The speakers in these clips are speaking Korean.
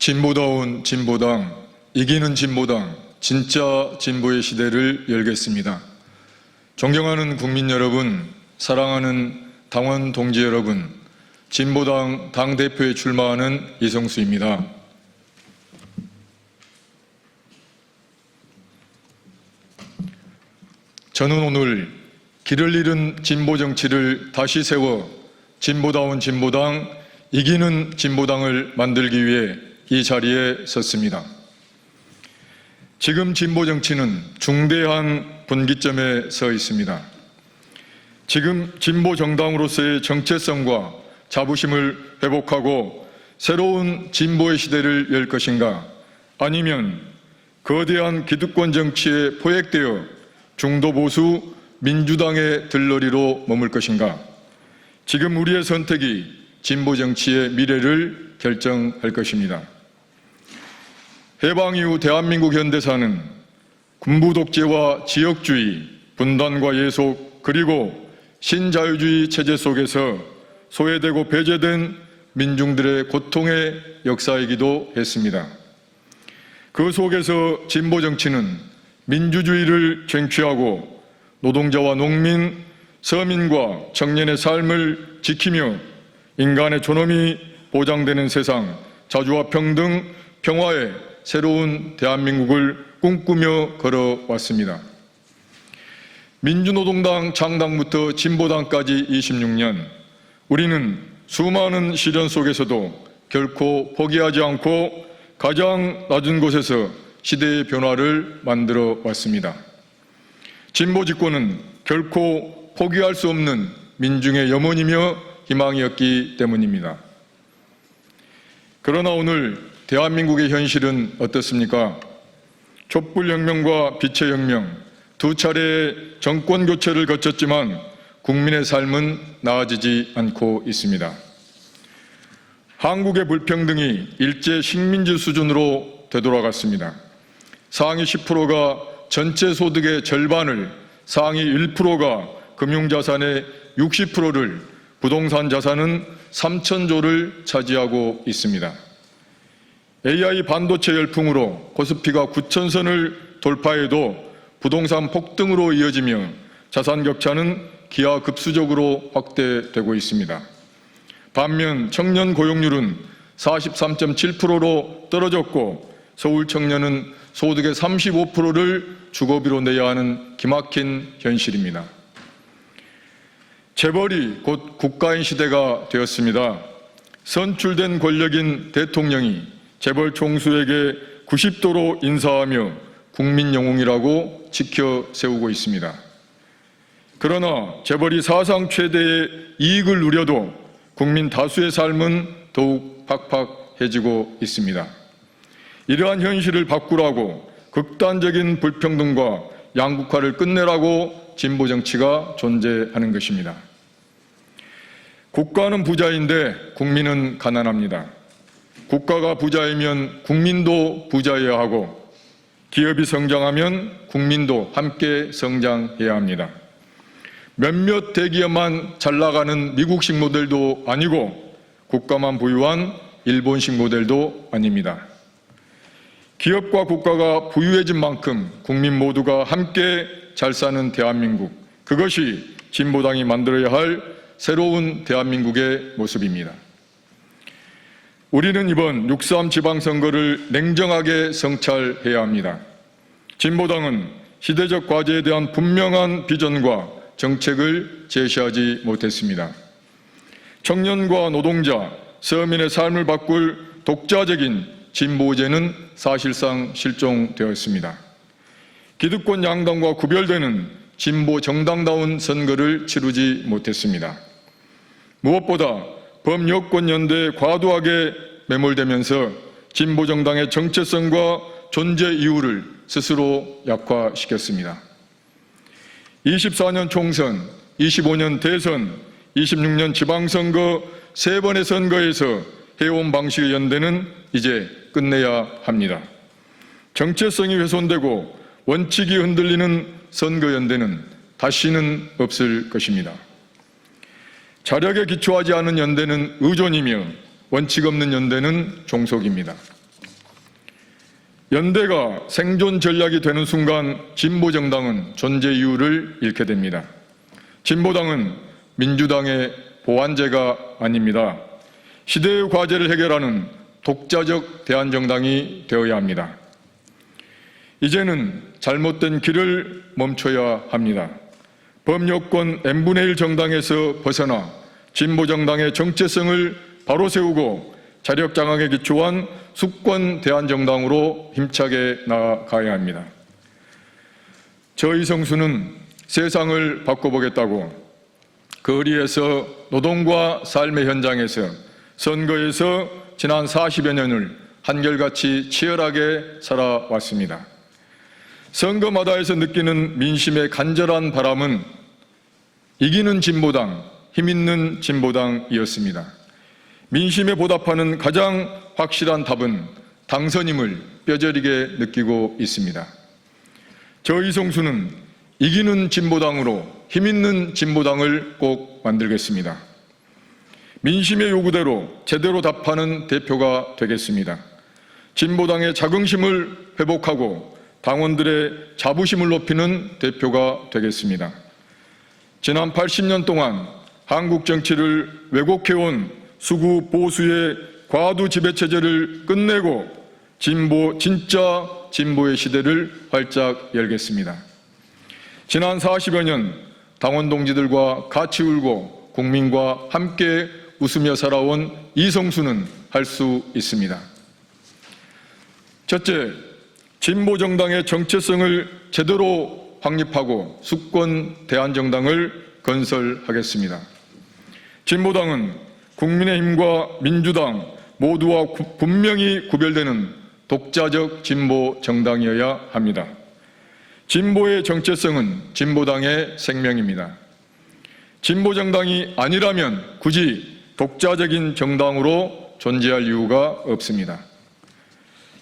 진보다운 진보당, 이기는 진보당, 진짜 진보의 시대를 열겠습니다. 존경하는 국민 여러분, 사랑하는 당원 동지 여러분, 진보당 당대표에 출마하는 이성수입니다. 저는 오늘 길을 잃은 진보 정치를 다시 세워 진보다운 진보당, 이기는 진보당을 만들기 위해 이 자리에 섰습니다. 지금 진보 정치는 중대한 분기점에 서 있습니다. 지금 진보 정당으로서의 정체성과 자부심을 회복하고 새로운 진보의 시대를 열 것인가, 아니면 거대한 기득권 정치에 포획되어 중도 보수 민주당의 들러리로 머물 것인가. 지금 우리의 선택이 진보 정치의 미래를 결정할 것입니다. 해방 이후 대한민국 현대사는 군부 독재와 지역주의, 분단과 예속, 그리고 신자유주의 체제 속에서 소외되고 배제된 민중들의 고통의 역사이기도 했습니다. 그 속에서 진보 정치는 민주주의를 쟁취하고 노동자와 농민, 서민과 청년의 삶을 지키며 인간의 존엄이 보장되는 세상, 자주와 평등, 평화의 새로운 대한민국을 꿈꾸며 걸어왔습니다. 민주노동당 창당부터 진보당까지 26년, 우리는 수많은 시련 속에서도 결코 포기하지 않고 가장 낮은 곳에서 시대의 변화를 만들어 왔습니다. 진보 집권은 결코 포기할 수 없는 민중의 염원이며 희망이었기 때문입니다. 그러나 오늘 대한민국의 현실은 어떻습니까? 촛불혁명과 빛의 혁명, 두 차례의 정권 교체를 거쳤지만 국민의 삶은 나아지지 않고 있습니다. 한국의 불평등이 일제 식민지 수준으로 되돌아갔습니다. 상위 10%가 전체 소득의 절반을, 상위 1%가 금융자산의 60%를, 부동산 자산은 3,000조를 차지하고 있습니다. AI 반도체 열풍으로 코스피가 9,000선을 돌파해도 부동산 폭등으로 이어지며 자산 격차는 기하급수적으로 확대되고 있습니다. 반면 청년 고용률은 43.7%로 떨어졌고 서울 청년은 소득의 35%를 주거비로 내야 하는 기막힌 현실입니다. 재벌이 곧 국가인 시대가 되었습니다. 선출된 권력인 대통령이 재벌 총수에게 90도로 인사하며 국민 영웅이라고 지켜 세우고 있습니다. 그러나 재벌이 사상 최대의 이익을 누려도 국민 다수의 삶은 더욱 팍팍해지고 있습니다. 이러한 현실을 바꾸라고, 극단적인 불평등과 양극화를 끝내라고 진보 정치가 존재하는 것입니다. 국가는 부자인데 국민은 가난합니다. 국가가 부자이면 국민도 부자여야 하고, 기업이 성장하면 국민도 함께 성장해야 합니다. 몇몇 대기업만 잘 나가는 미국식 모델도 아니고 국가만 부유한 일본식 모델도 아닙니다. 기업과 국가가 부유해진 만큼 국민 모두가 함께 잘 사는 대한민국, 그것이 진보당이 만들어야 할 새로운 대한민국의 모습입니다. 우리는 이번 6.3 지방선거를 냉정하게 성찰해야 합니다. 진보당은 시대적 과제에 대한 분명한 비전과 정책을 제시하지 못했습니다. 청년과 노동자, 서민의 삶을 바꿀 독자적인 진보제는 사실상 실종되었습니다. 기득권 양당과 구별되는 진보 정당다운 선거를 치르지 못했습니다. 무엇보다 범여권 연대에 과도하게 매몰되면서 진보 정당의 정체성과 존재 이유를 스스로 약화시켰습니다. 24년 총선, 25년 대선, 26년 지방선거 3번의 선거에서 해온 방식의 연대는 이제 끝내야 합니다. 정체성이 훼손되고 원칙이 흔들리는 선거연대는 다시는 없을 것입니다. 자력에 기초하지 않은 연대는 의존이며 원칙 없는 연대는 종속입니다. 연대가 생존 전략이 되는 순간 진보정당은 존재 이유를 잃게 됩니다. 진보당은 민주당의 보완제가 아닙니다. 시대의 과제를 해결하는 독자적 대안정당이 되어야 합니다. 이제는 잘못된 길을 멈춰야 합니다. 범여권 n분의 1 정당에서 벗어나 진보정당의 정체성을 바로 세우고 자력장악에 기초한 수권 대안정당으로 힘차게 나아가야 합니다. 저 이성수는 세상을 바꿔보겠다고 거리에서 노동과 삶의 현장에서 선거에서 지난 40여 년을 한결같이 치열하게 살아왔습니다. 선거마다에서 느끼는 민심의 간절한 바람은 이기는 진보당, 힘있는 진보당이었습니다. 민심에 보답하는 가장 확실한 답은 당선임을 뼈저리게 느끼고 있습니다. 저 이성수는 이기는 진보당으로 힘있는 진보당을 꼭 만들겠습니다. 민심의 요구대로 제대로 답하는 대표가 되겠습니다. 진보당의 자긍심을 회복하고 당원들의 자부심을 높이는 대표가 되겠습니다. 지난 80년 동안 한국 정치를 왜곡해온 수구 보수의 과도 지배체제를 끝내고 진짜 진보의 시대를 활짝 열겠습니다. 지난 40여 년 당원 동지들과 같이 울고 국민과 함께 웃으며 살아온 이성수는 할 수 있습니다. 첫째, 진보정당의 정체성을 제대로 확립하고 수권 대안정당을 건설하겠습니다. 진보당은 국민의힘과 민주당 모두와 분명히 구별되는 독자적 진보 정당이어야 합니다. 진보의 정체성은 진보당의 생명입니다. 진보정당이 아니라면 굳이 독자적인 정당으로 존재할 이유가 없습니다.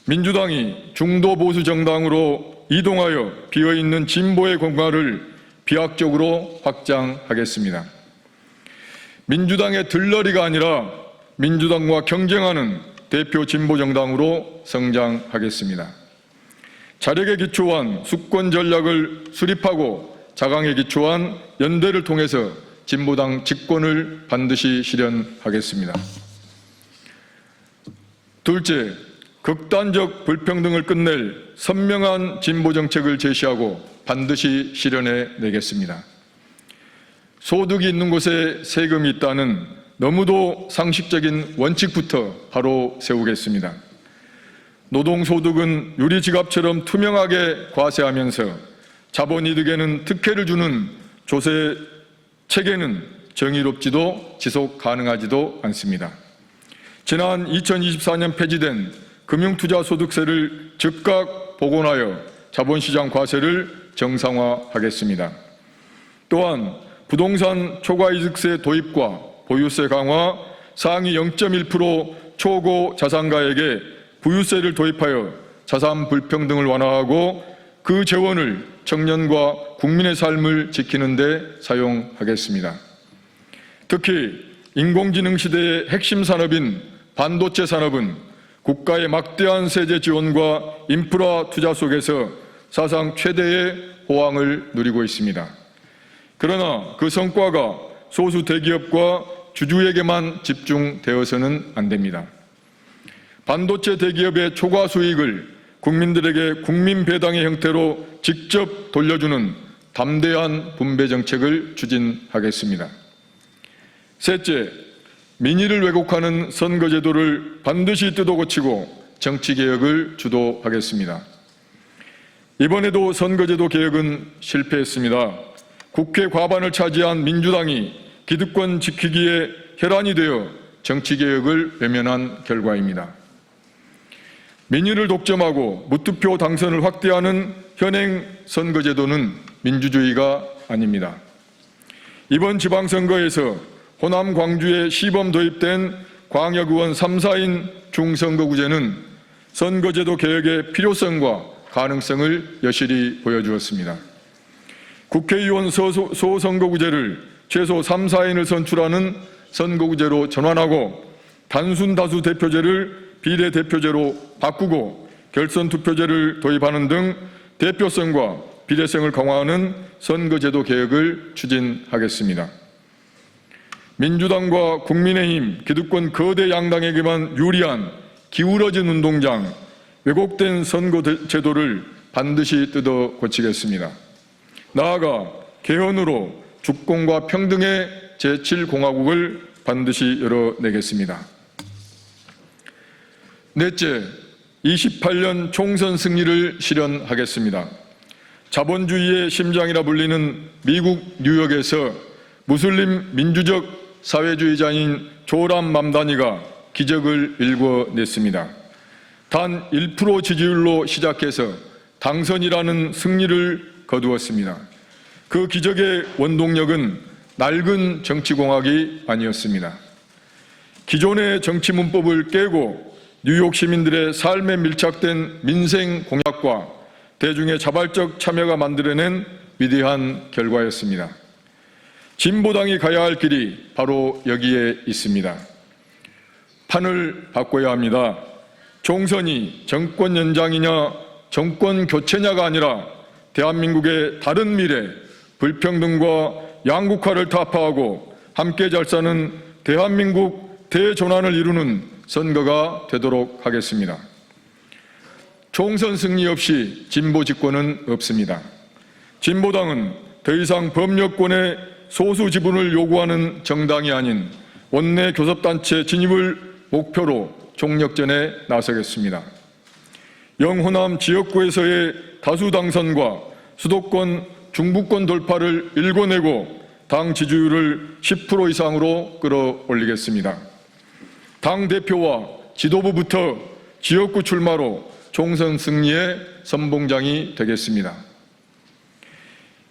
민주당이 중도 보수 정당으로 이동하여 비어있는 진보의 공간을 비약적으로 확장하겠습니다. 민주당의 들러리가 아니라 민주당과 경쟁하는 대표 진보정당으로 성장하겠습니다. 자력에 기초한 수권 전략을 수립하고 자강에 기초한 연대를 통해서 진보당 집권을 반드시 실현하겠습니다. 둘째, 극단적 불평등을 끝낼 선명한 진보 정책을 제시하고 반드시 실현해내겠습니다. 소득이 있는 곳에 세금이 있다는 너무도 상식적인 원칙부터 바로 세우겠습니다. 노동소득은 유리지갑처럼 투명하게 과세하면서 자본이득에는 특혜를 주는 조세 체계는 정의롭지도 지속 가능하지도 않습니다. 지난 2024년 폐지된 금융투자소득세를 즉각 복원하여 자본시장 과세를 정상화하겠습니다. 또한 부동산 초과이득세 도입과 보유세 강화, 상위 0.1% 초고 자산가에게 부유세를 도입하여 자산 불평등을 완화하고 그 재원을 청년과 국민의 삶을 지키는 데 사용하겠습니다. 특히 인공지능 시대의 핵심 산업인 반도체 산업은 국가의 막대한 세제 지원과 인프라 투자 속에서 사상 최대의 호황을 누리고 있습니다. 그러나 그 성과가 소수 대기업과 주주에게만 집중되어서는 안 됩니다. 반도체 대기업의 초과 수익을 국민들에게 국민 배당의 형태로 직접 돌려주는 담대한 분배 정책을 추진하겠습니다. 셋째, 민의를 왜곡하는 선거제도를 반드시 뜯어고치고 정치개혁을 주도하겠습니다. 이번에도 선거제도 개혁은 실패했습니다. 국회 과반을 차지한 민주당이 기득권 지키기에 혈안이 되어 정치개혁을 외면한 결과입니다. 민의를 독점하고 무투표 당선을 확대하는 현행 선거제도는 민주주의가 아닙니다. 이번 지방선거에서 호남 광주에 시범 도입된 광역의원 3, 4인 중선거구제는 선거제도 개혁의 필요성과 가능성을 여실히 보여주었습니다. 국회의원 소선거구제를 최소 3, 4인을 선출하는 선거구제로 전환하고 단순 다수 대표제를 비례대표제로 바꾸고 결선 투표제를 도입하는 등 대표성과 비례성을 강화하는 선거제도 개혁을 추진하겠습니다. 민주당과 국민의힘, 기득권 거대 양당에게만 유리한 기울어진 운동장, 왜곡된 선거제도를 반드시 뜯어 고치겠습니다. 나아가 개헌으로 주권과 평등의 제7공화국을 반드시 열어내겠습니다. 넷째, 28년 총선 승리를 실현하겠습니다. 자본주의의 심장이라 불리는 미국 뉴욕에서 무슬림 민주적 사회주의자인 조람 맘다니가 기적을 일궈냈습니다. 단 1% 지지율로 시작해서 당선이라는 승리를 거두었습니다. 그 기적의 원동력은 낡은 정치공학이 아니었습니다. 기존의 정치 문법을 깨고 뉴욕 시민들의 삶에 밀착된 민생 공약과 대중의 자발적 참여가 만들어낸 위대한 결과였습니다. 진보당이 가야 할 길이 바로 여기에 있습니다. 판을 바꿔야 합니다. 총선이 정권 연장이냐 정권 교체냐가 아니라 대한민국의 다른 미래, 불평등과 양극화를 타파하고 함께 잘 사는 대한민국 대전환을 이루는 선거가 되도록 하겠습니다. 총선 승리 없이 진보 집권은 없습니다. 진보당은 더 이상 법률권의 소수 지분을 요구하는 정당이 아닌 원내 교섭단체 진입을 목표로 총력전에 나서겠습니다. 영호남 지역구에서의 다수 당선과 수도권, 중부권 돌파를 일궈내고 당 지지율을 10% 이상으로 끌어올리겠습니다. 당 대표와 지도부부터 지역구 출마로 총선 승리의 선봉장이 되겠습니다.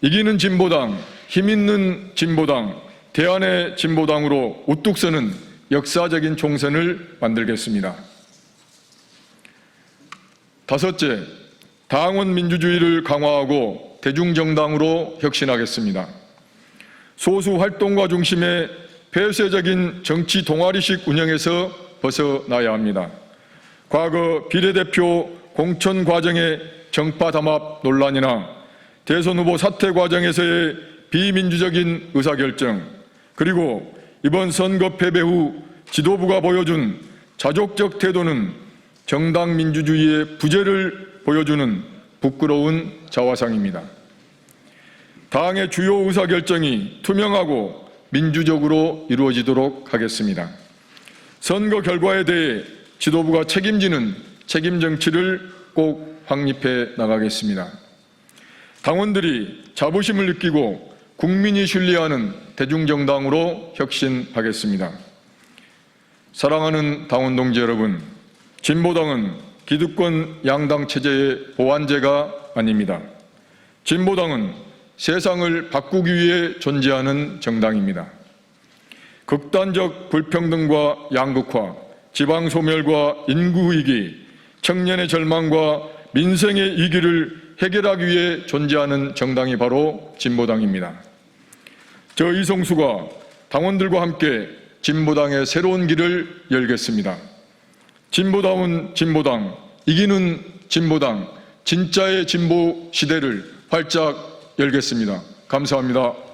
이기는 진보당, 힘있는 진보당, 대안의 진보당으로 우뚝 서는 역사적인 총선을 만들겠습니다. 다섯째, 당원 민주주의를 강화하고 대중정당으로 혁신하겠습니다. 소수 활동가 중심의 폐쇄적인 정치 동아리식 운영에서 벗어나야 합니다. 과거 비례대표 공천 과정의 정파담합 논란이나 대선 후보 사퇴 과정에서의 비민주적인 의사결정, 그리고 이번 선거 패배 후 지도부가 보여준 자족적 태도는 정당 민주주의의 부재를 보여주는 부끄러운 자화상입니다. 당의 주요 의사결정이 투명하고 민주적으로 이루어지도록 하겠습니다. 선거 결과에 대해 지도부가 책임지는 책임 정치를 꼭 확립해 나가겠습니다. 당원들이 자부심을 느끼고 국민이 신뢰하는 대중정당으로 혁신하겠습니다. 사랑하는 당원 동지 여러분, 진보당은 기득권 양당 체제의 보완제가 아닙니다. 진보당은 세상을 바꾸기 위해 존재하는 정당입니다. 극단적 불평등과 양극화, 지방 소멸과 인구 위기, 청년의 절망과 민생의 위기를 해결하기 위해 존재하는 정당이 바로 진보당입니다. 저 이성수가 당원들과 함께 진보당의 새로운 길을 열겠습니다. 진보다운 진보당, 이기는 진보당, 진짜의 진보 시대를 활짝 열겠습니다. 감사합니다.